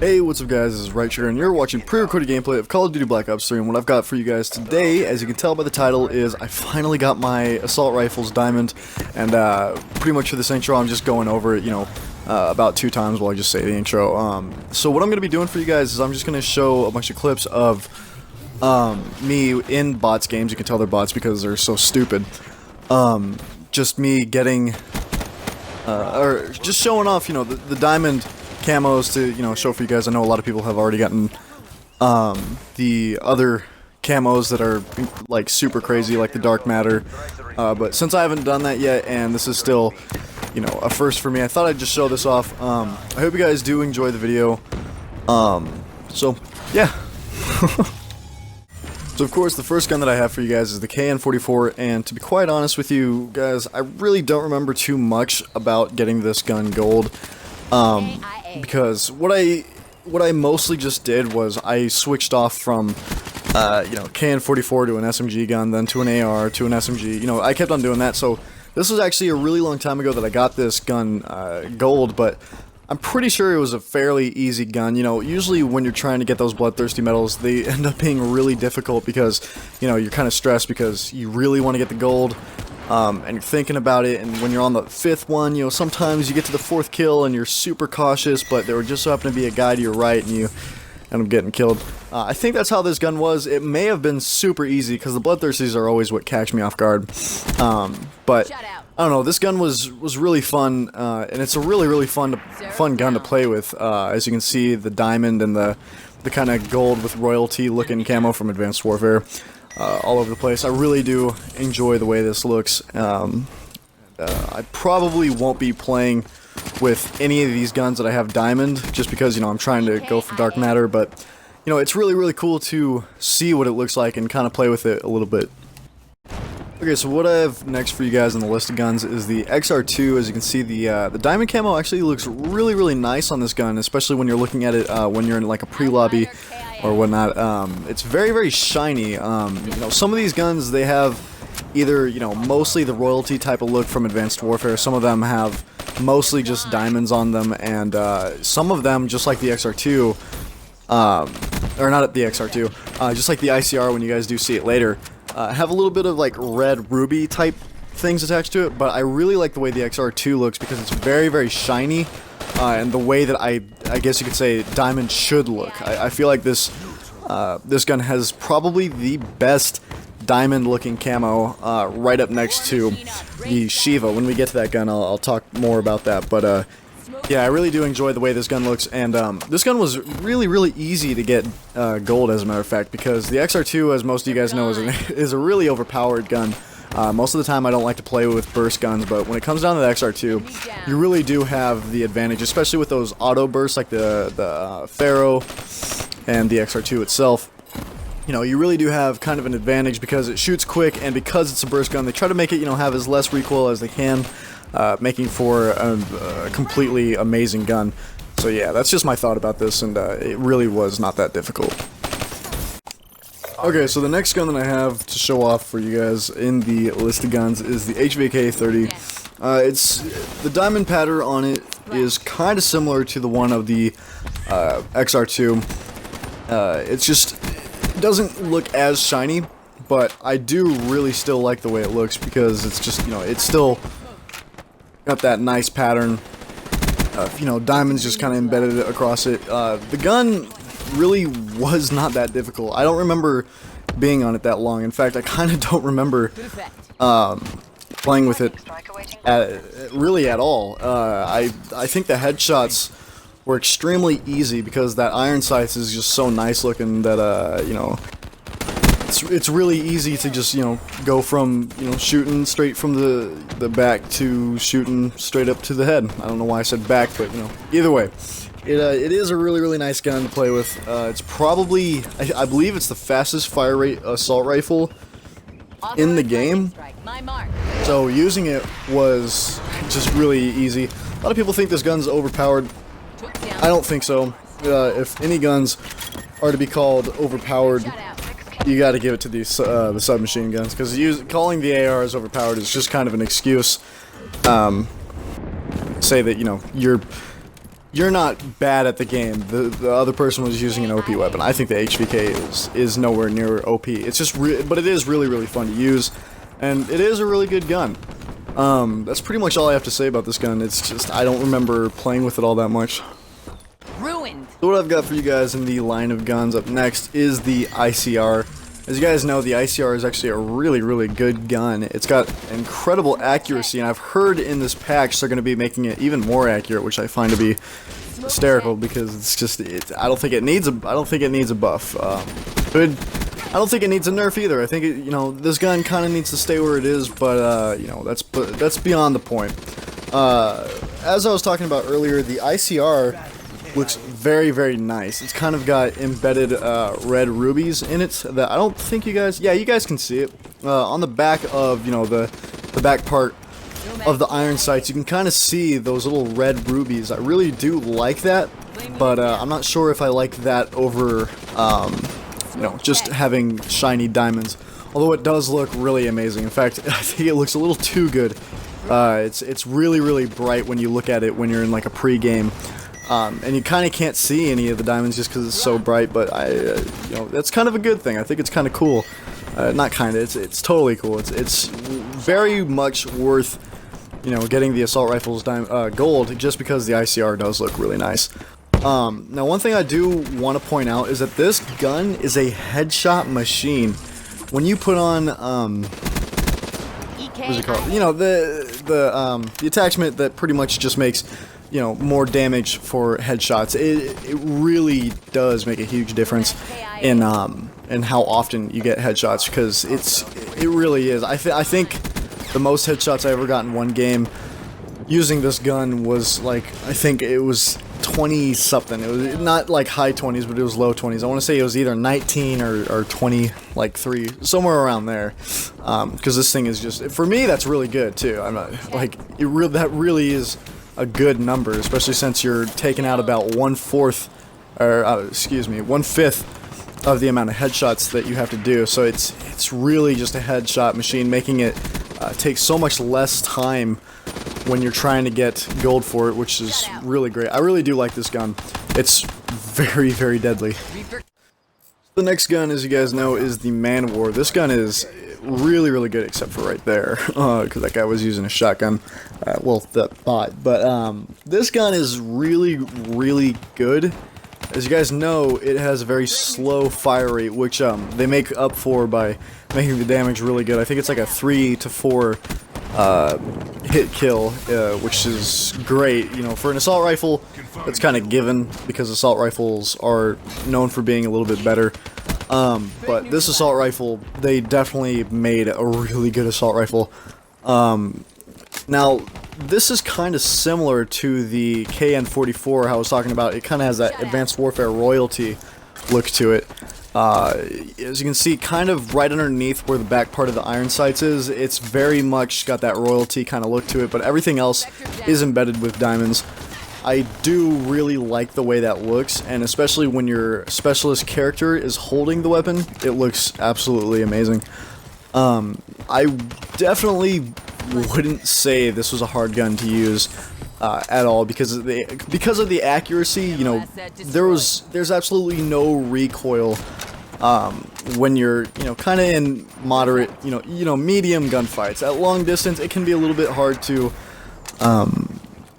Hey, what's up guys, this is Right here, and you're watching pre-recorded gameplay of Call of Duty Black Ops 3, and what I've got for you guys today, as you can tell by the title, is I finally got my Assault Rifles Diamond, and pretty much for this intro I'm just going over it, about 2 times while I just say the intro. So what I'm going to be doing for you guys is I'm just going to show a bunch of clips of me in bots games. You can tell they're bots because they're so stupid. Just me getting, or just showing off, the diamond camos to, show for you guys. I know a lot of people have already gotten the other camos that are like super crazy, like the dark matter, but since I haven't done that yet and this is still, a first for me, I thought I'd just show this off. I hope you guys do enjoy the video. So yeah. So of course the first gun that I have for you guys is the KN-44, and to be quite honest with you guys, I really don't remember too much about getting this gun gold. Because what I mostly just did was I switched off from, KN-44 to an SMG gun, then to an AR, to an SMG, I kept on doing that. So this was actually a really long time ago that I got this gun gold, but I'm pretty sure it was a fairly easy gun. Usually when you're trying to get those bloodthirsty medals, they end up being really difficult because, you're kind of stressed because you really want to get the gold. And you're thinking about it, and when you're on the 5th one, sometimes you get to the 4th kill and you're super cautious, but there would just so happen to be a guy to your right and you end up getting killed. I think that's how this gun was. It may have been super easy because the bloodthirsties are always what catch me off guard. But I don't know, this gun was really fun, and it's a really fun gun to play with. As you can see, the diamond and the kind of gold with royalty looking camo from Advanced Warfare. All over the place. I really do enjoy the way this looks. I probably won't be playing with any of these guns that I have diamond, just because, I'm trying to go for dark matter, but, it's really cool to see what it looks like and kind of play with it a little bit. Okay, so what I have next for you guys on the list of guns is the XR2. As you can see, the diamond camo actually looks really nice on this gun, especially when you're looking at it when you're in like a pre-lobby or whatnot. It's very shiny. Some of these guns, they have either, mostly the royalty type of look from Advanced Warfare. Some of them have mostly just diamonds on them, and some of them, just like the XR2, or not the XR2, just like the ICR when you guys do see it later, have a little bit of like red ruby type things attached to it, but I really like the way the XR2 looks because it's very shiny, and the way that I guess you could say diamond should look. I feel like this gun has probably the best diamond looking camo, right up next to the Shiva. When we get to that gun, I'll talk more about that, but yeah, I really do enjoy the way this gun looks, and this gun was really easy to get gold, as a matter of fact, because the XR2, as most of you guys know, is a really overpowered gun. Most of the time I don't like to play with burst guns, but when it comes down to the XR2, you really do have the advantage, especially with those auto bursts like the Pharaoh and the XR2 itself. You really do have kind of an advantage because it shoots quick, and because it's a burst gun, they try to make it, have as less recoil as they can, making for a completely amazing gun. So yeah, that's just my thought about this, and it really was not that difficult. Okay, so the next gun that I have to show off for you guys in the list of guns is the HVK-30. It's the diamond pattern on it is kind of similar to the one of the XR2. It's just, it doesn't look as shiny, but I do really still like the way it looks because it's just, it's still got that nice pattern. Diamonds just kind of embedded across it. The gun really was not that difficult. I don't remember being on it that long. In fact, I kind of don't remember playing with it really at all. I think the headshots were extremely easy because that iron sights is just so nice looking that it's really easy to just go from shooting straight from the back to shooting straight up to the head. I don't know why I said back, but either way. It is a really nice gun to play with. It's probably, I believe it's the fastest fire rate assault rifle in the game. So using it was just really easy. A lot of people think this gun's overpowered. I don't think so. If any guns are to be called overpowered, you got to give it to the submachine guns, because calling the ARs overpowered is just kind of an excuse. Say that you're you're not bad at the game. The other person was using an OP weapon. I think the HVK is nowhere near OP. It's just but it is really fun to use, and it is a really good gun. That's pretty much all I have to say about this gun. It's just I don't remember playing with it all that much. Ruined. So what I've got for you guys in the line of guns up next is the ICR. As you guys know, the ICR is actually a really good gun. It's got incredible accuracy, and I've heard in this patch they're going to be making it even more accurate, which I find to be hysterical because it's just I don't think it needs a buff. I don't think it needs a nerf either. I think this gun kind of needs to stay where it is, but that's beyond the point. As I was talking about earlier, the ICR looks very nice. It's kind of got embedded red rubies in it that I don't think you guys can see it. On the back of the back part of the iron sights, you can kind of see those little red rubies. I really do like that, but I'm not sure if I like that over just having shiny diamonds. Although it does look really amazing. In fact, I think it looks a little too good. It's really bright when you look at it when you're in like a pre-game. And you kind of can't see any of the diamonds just because it's so bright, but that's kind of a good thing. I think it's kind of cool. Not kind of, it's totally cool. It's very much worth, getting the assault rifle's gold just because the ICR does look really nice. Now one thing I do want to point out is that this gun is a headshot machine. When you put on, what is it called? The attachment that pretty much just makes more damage for headshots. It really does make a huge difference in how often you get headshots, because it really is. I think the most headshots I ever got in one game using this gun was like, I think it was 20 something. It was not like high 20s, but it was low 20s. I want to say it was either 19 or 20, like 3, somewhere around there. Because this thing is just, for me, that's really good too. I'm not like that really is a good number, especially since you're taking out about 1/5 of the amount of headshots that you have to do. So it's really just a headshot machine, making it take so much less time when you're trying to get gold for it, which is really great. I really do like this gun. It's very deadly. The next gun, as you guys know, is the Man War. This gun is really good, except for right there, because that guy was using a shotgun. Well, that bot. But this gun is really good. As you guys know, it has a very slow fire rate, which they make up for by making the damage really good. I think it's like a 3 to 4 hit kill, which is great. For an assault rifle, it's kind of given because assault rifles are known for being a little bit better. But this assault rifle, they definitely made a really good assault rifle. Now, this is kind of similar to the KN-44 I was talking about. It kind of has that Advanced Warfare royalty look to it. As you can see, kind of right underneath where the back part of the iron sights is, it's very much got that royalty kind of look to it, but everything else is embedded with diamonds. I do really like the way that looks, and especially when your specialist character is holding the weapon, it looks absolutely amazing. I definitely wouldn't say this was a hard gun to use at all because of the accuracy. There's absolutely no recoil when you're kind of in moderate, medium gunfights. At long distance, it can be a little bit hard to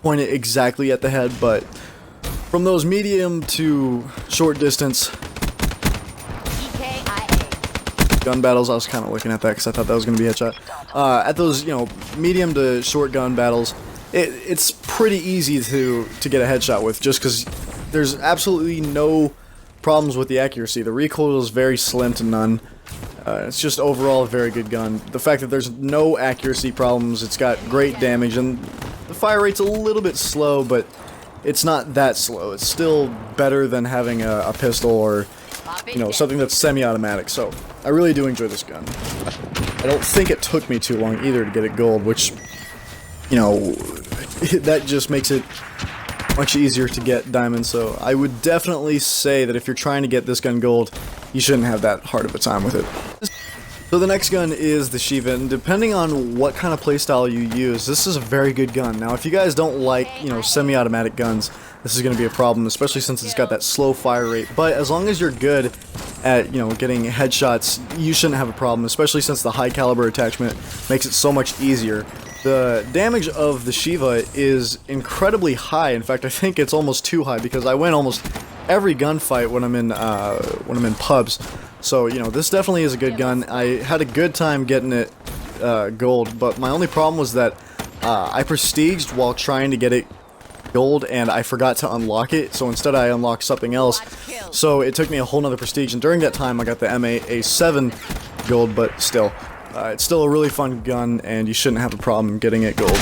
point it exactly at the head, but from those medium to short distance gun battles, I was kind of looking at that because I thought that was going to be a headshot. At those, medium to short gun battles, it's pretty easy to get a headshot with, just because there's absolutely no problems with the accuracy. The recoil is very slim to none. It's just overall a very good gun. The fact that there's no accuracy problems, it's got great damage, and the fire rate's a little bit slow, but it's not that slow. It's still better than having a pistol or something that's semi-automatic. So I really do enjoy this gun. I don't think it took me too long either to get it gold, which that just makes it much easier to get diamonds. So I would definitely say that if you're trying to get this gun gold, you shouldn't have that hard of a time with it. So the next gun is the Shiva, and depending on what kind of playstyle you use, this is a very good gun. Now if you guys don't like, semi-automatic guns, this is going to be a problem, especially since it's got that slow fire rate. But as long as you're good at, getting headshots, you shouldn't have a problem, especially since the high caliber attachment makes it so much easier. The damage of the Shiva is incredibly high. In fact, I think it's almost too high because I win almost every gunfight when I'm in pubs. So, this definitely is a good gun. I had a good time getting it gold, but my only problem was that I prestiged while trying to get it gold, and I forgot to unlock it, so instead I unlocked something else. So it took me a whole nother prestige, and during that time I got the M8A7 gold, but still, it's still a really fun gun, and you shouldn't have a problem getting it gold.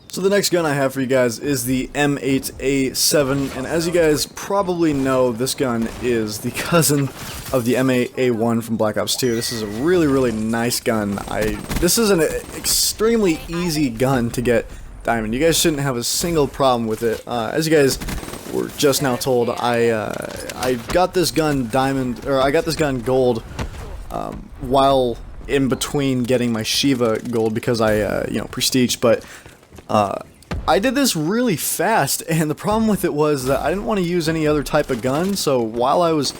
So the next gun I have for you guys is the M8A7, and as you guys probably know, this gun is the cousin of the M8A1 from Black Ops 2. This is a really, really nice gun. This is an extremely easy gun to get diamond. You guys shouldn't have a single problem with it. As you guys were just now told, I got this gun diamond, or I got this gun gold while in between getting my Shiva gold because I prestiged, but I did this really fast, and the problem with it was that I didn't want to use any other type of gun, so while I was,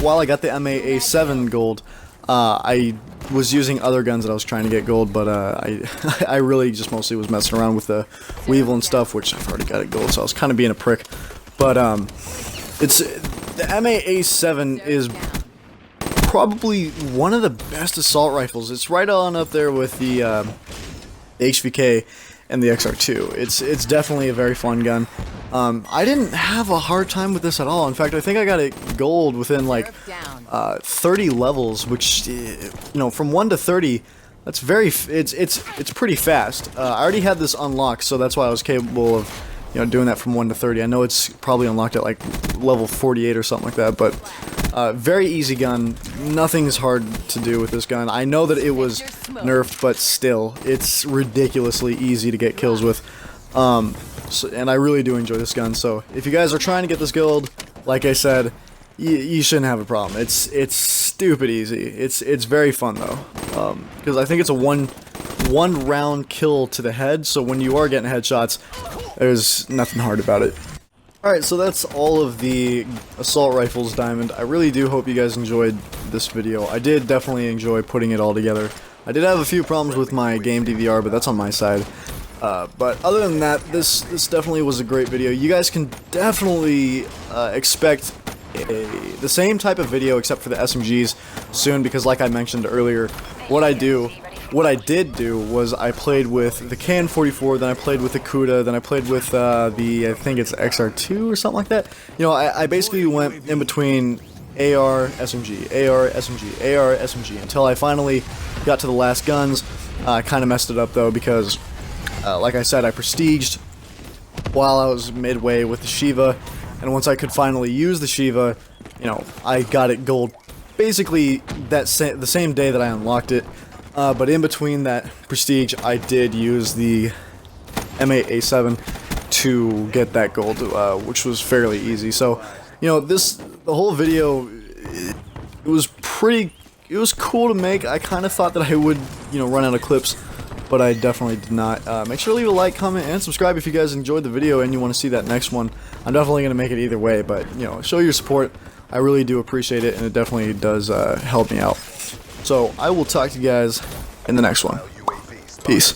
while I got the M8A7 gold, I was using other guns that I was trying to get gold, but I really just mostly was messing around with the Weevil and stuff, which I've already got it gold, so I was kind of being a prick. But it's the M8A7 is probably one of the best assault rifles. It's right on up there with the HVK and the XR2. It's definitely a very fun gun. I didn't have a hard time with this at all. In fact, I think I got it gold within like 30 levels, which from 1 to 30, that's it's pretty fast. I already had this unlocked, so that's why I was capable of doing that from 1 to 30. I know it's probably unlocked at like level 48 or something like that, but very easy gun. Nothing's hard to do with this gun. I know that it was nerfed, but still, it's ridiculously easy to get kills with. And I really do enjoy this gun. So if you guys are trying to get this gold, like I said, you shouldn't have a problem. It's stupid easy. It's very fun though, because I think it's a one round kill to the head. So when you are getting headshots, there's nothing hard about it. Alright, so that's all of the assault rifles diamond. I really do hope you guys enjoyed this video. I did definitely enjoy putting it all together. I did have a few problems with my game DVR, but that's on my side. But other than that, this definitely was a great video. You guys can definitely expect the same type of video except for the SMGs soon, because like I mentioned earlier, what I did do was I played with the KN-44, then I played with the Kuda, then I played with I think it's XR2 or something like that. I basically went in between AR, SMG, AR, SMG, AR, SMG, until I finally got to the last guns. I kind of messed it up though because, like I said, I prestiged while I was midway with the Shiva, and once I could finally use the Shiva, I got it gold basically the same day that I unlocked it. But in between that prestige, I did use the M8A7 to get that gold, which was fairly easy. So, the whole video, it was cool to make. I kind of thought that I would, run out of clips, but I definitely did not. Make sure to leave a like, comment, and subscribe if you guys enjoyed the video and you want to see that next one. I'm definitely going to make it either way, but, show your support. I really do appreciate it, and it definitely does help me out. So, I will talk to you guys in the next one. Peace.